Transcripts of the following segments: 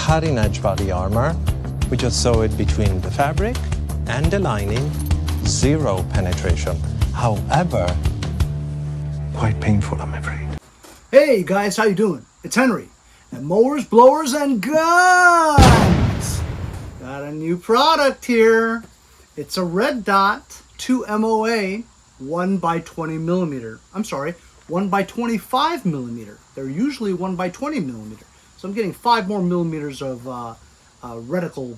cutting edge body armor. We just sew it between the fabric and the lining, zero penetration. However, quite painful, I'm afraid. Hey guys, how you doing? It's Henry at Mowers, Blowers, and Guns. Got a new product here. It's a red dot 2MOA 1x20mm. I'm sorry, 1x25mm. They're usually 1x20mm. So I'm getting 5 more millimeters of reticle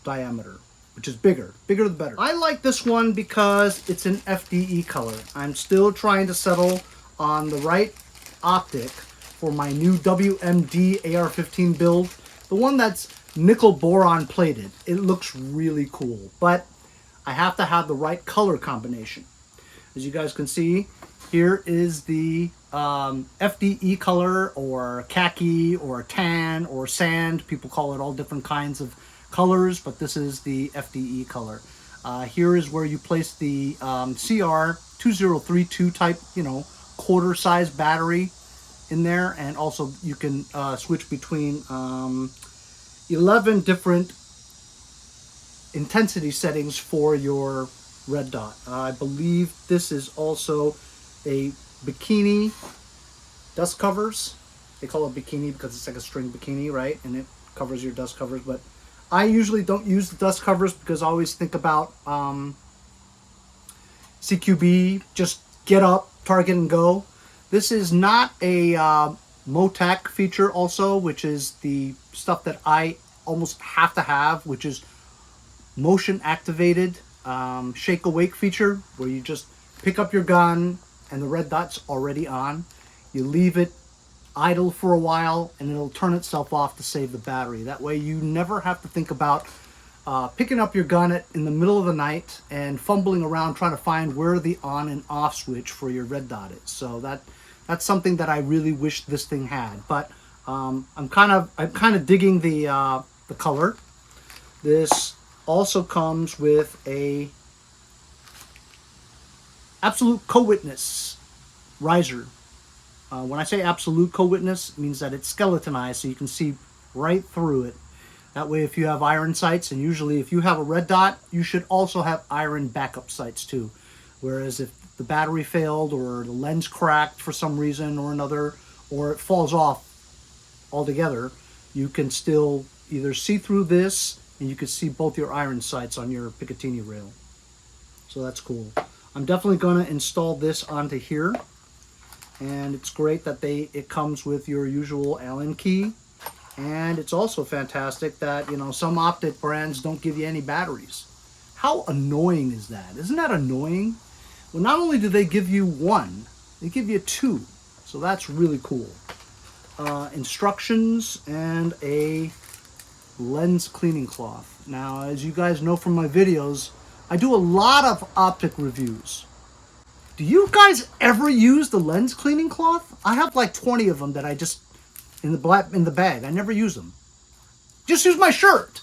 diameter, which is bigger. Bigger the better. I like this one because it's an FDE color. I'm still trying to settle on the right optic for my new WMD AR-15 build. The one that's nickel boron plated. It looks really cool, but I have to have the right color combination. As you guys can see, here is the FDE color, or khaki, or tan, or sand. People call it all different kinds of colors, but this is the FDE color. Here is where you place the CR2032 type, quarter size battery in there, and also you can switch between 11 different intensity settings for your red dot. I believe this is also a bikini dust covers. They call it bikini because it's like a string bikini, right? And it covers your dust covers, but I usually don't use the dust covers because I always think about CQB, just get up, target, and go. This is not a MOJACK feature also, which is the stuff that I almost have to have, which is motion activated shake awake feature, where you just pick up your gun and the red dot's already on. You leave it idle for a while and it'll turn itself off to save the battery. That way you never have to think about picking up your gun in the middle of the night and fumbling around trying to find where the on and off switch for your red dot is. So that's something that I really wish this thing had. But I'm kind of digging the color. This also comes with a absolute co-witness riser. When I say absolute co-witness, it means that it's skeletonized, so you can see right through it. That way, if you have iron sights, and usually if you have a red dot, you should also have iron backup sights too. Whereas if the battery failed, or the lens cracked for some reason or another, or it falls off altogether, you can still either see through this, and you can see both your iron sights on your Picatinny rail. So that's cool. I'm definitely going to install this onto here. And it's great that it comes with your usual Allen key. And it's also fantastic that, some optic brands don't give you any batteries. How annoying is that? Isn't that annoying? Well, not only do they give you one, they give you two. So that's really cool. Instructions and a lens cleaning cloth. Now, as you guys know from my videos, I do a lot of optic reviews. Do you guys ever use the lens cleaning cloth? I have like 20 of them that I just in the bag. I never use them. Just use my shirt.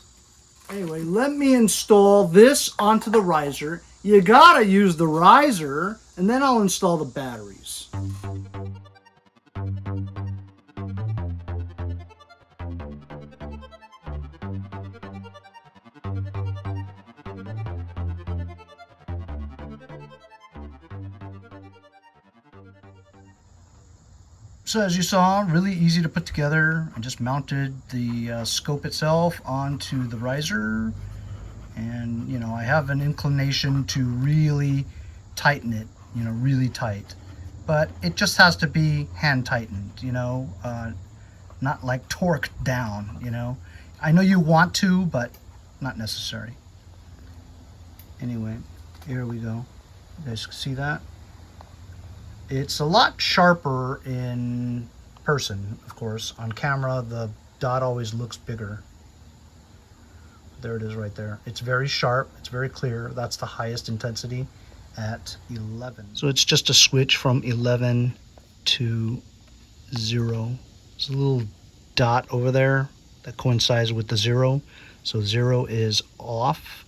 Anyway, let me install this onto the riser. You gotta use the riser, and then I'll install the batteries. So as you saw, really easy to put together. I just mounted the scope itself onto the riser, and I have an inclination to really tighten it, really tight, but it just has to be hand tightened, not like torqued down. I know you want to, but not necessary. Anyway, here we go. You guys see that? It's a lot sharper in person, of course. On camera, the dot always looks bigger. There it is right there. It's very sharp, it's very clear. That's the highest intensity at 11. So it's just a switch from 11 to 0. There's a little dot over there that coincides with the 0. So 0 is off,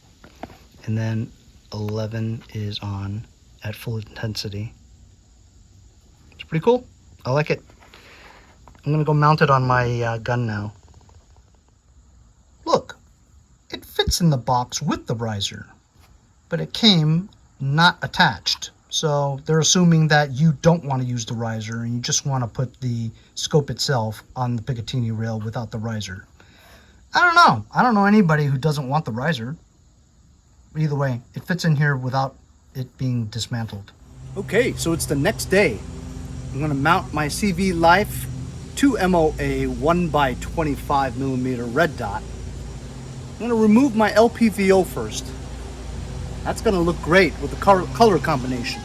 and then 11 is on at full intensity. It's pretty cool. I like it. I'm gonna go mount it on my gun now. fits in the box with the riser, but it came not attached. So they're assuming that you don't want to use the riser and you just want to put the scope itself on the Picatinny rail without the riser. I don't know. I don't know anybody who doesn't want the riser. Either way, it fits in here without it being dismantled. Okay, so it's the next day. I'm going to mount my CVLIFE 2MOA 1x25mm red dot. I'm going to remove my LPVO first. That's going to look great with the color combination.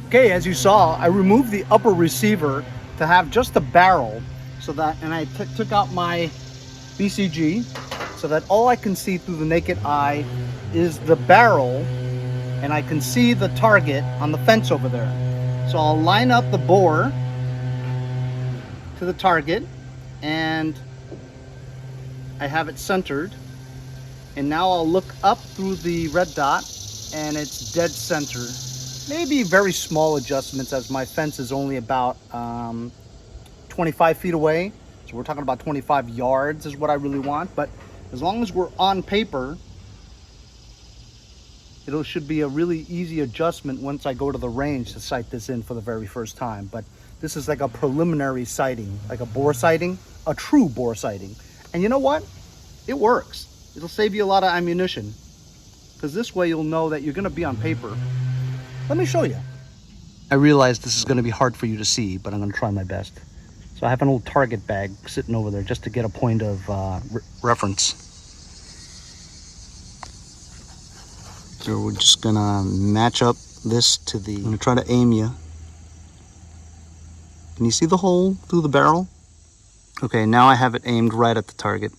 Okay, as you saw, I removed the upper receiver to have just the barrel, so that, and I took out my BCG so that all I can see through the naked eye is the barrel, and I can see the target on the fence over there. So I'll line up the bore to the target, and I have it centered. And now I'll look up through the red dot, and it's dead center. Maybe very small adjustments, as my fence is only about 25 feet away. So we're talking about 25 yards is what I really want. But as long as we're on paper, it should be a really easy adjustment once I go to the range to sight this in for the very first time. But this is like a preliminary sighting, like a bore sighting, a true bore sighting. And you know what? It works. It'll save you a lot of ammunition, because this way you'll know that you're going to be on paper. Let me show you. I realize this is going to be hard for you to see, but I'm going to try my best. So I have an old target bag sitting over there just to get a point of reference. So we're just going to match up this to the... I'm going to try to aim you. Can you see the hole through the barrel? Okay, now I have it aimed right at the target.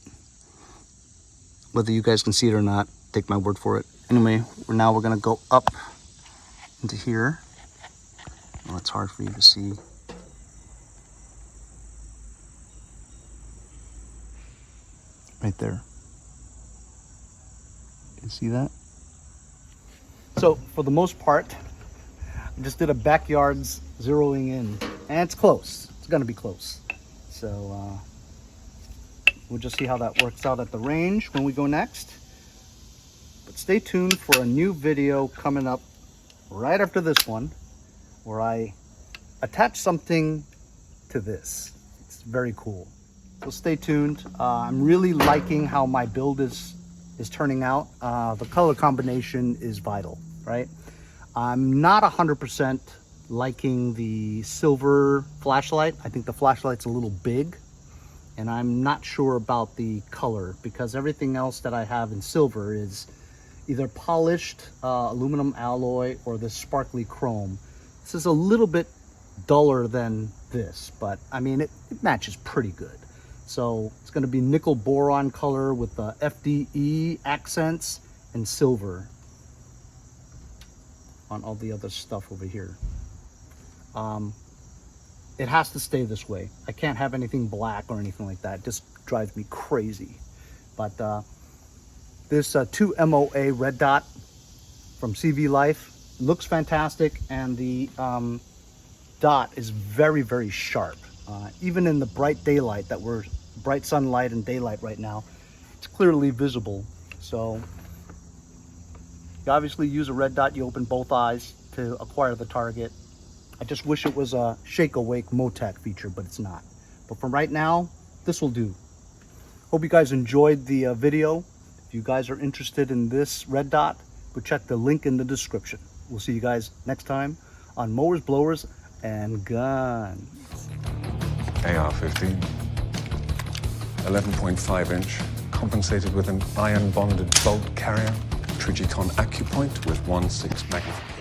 Whether you guys can see it or not, take my word for it. Anyway, now we're going to go up into here. Well, it's hard for you to see. Right there. Can you see that? So for the most part, I just did a backyards zeroing in, and it's close. It's gonna be close. So we'll just see how that works out at the range when we go next. But stay tuned for a new video coming up right after this one, where I attach something to this. It's very cool. So stay tuned. I'm really liking how my build is turning out. The color combination is vital, right? I'm not 100% liking the silver flashlight. I think the flashlight's a little big, and I'm not sure about the color, because everything else that I have in silver is either polished aluminum alloy or this sparkly chrome. This is a little bit duller than this, but I mean, it matches pretty good. So it's going to be nickel boron color with the FDE accents and silver on all the other stuff over here. It has to stay this way. I can't have anything black or anything like that. It just drives me crazy. But this 2MOA red dot from CVLIFE looks fantastic, and the dot is very, very sharp. Even in the bright daylight bright sunlight and daylight right now, it's clearly visible. So you obviously use a red dot, you open both eyes to acquire the target. I just wish it was a shake awake MOJACK feature, but it's not. But for right now, this will do. Hope you guys enjoyed the video. If you guys are interested in this red dot, go check the link in the description. We'll see you guys next time on Mowers, Blowers, and Guns. AR-15, 11.5 inch, compensated with an iron bonded bolt carrier, Trigicon AccuPoint with 1.6 magnification.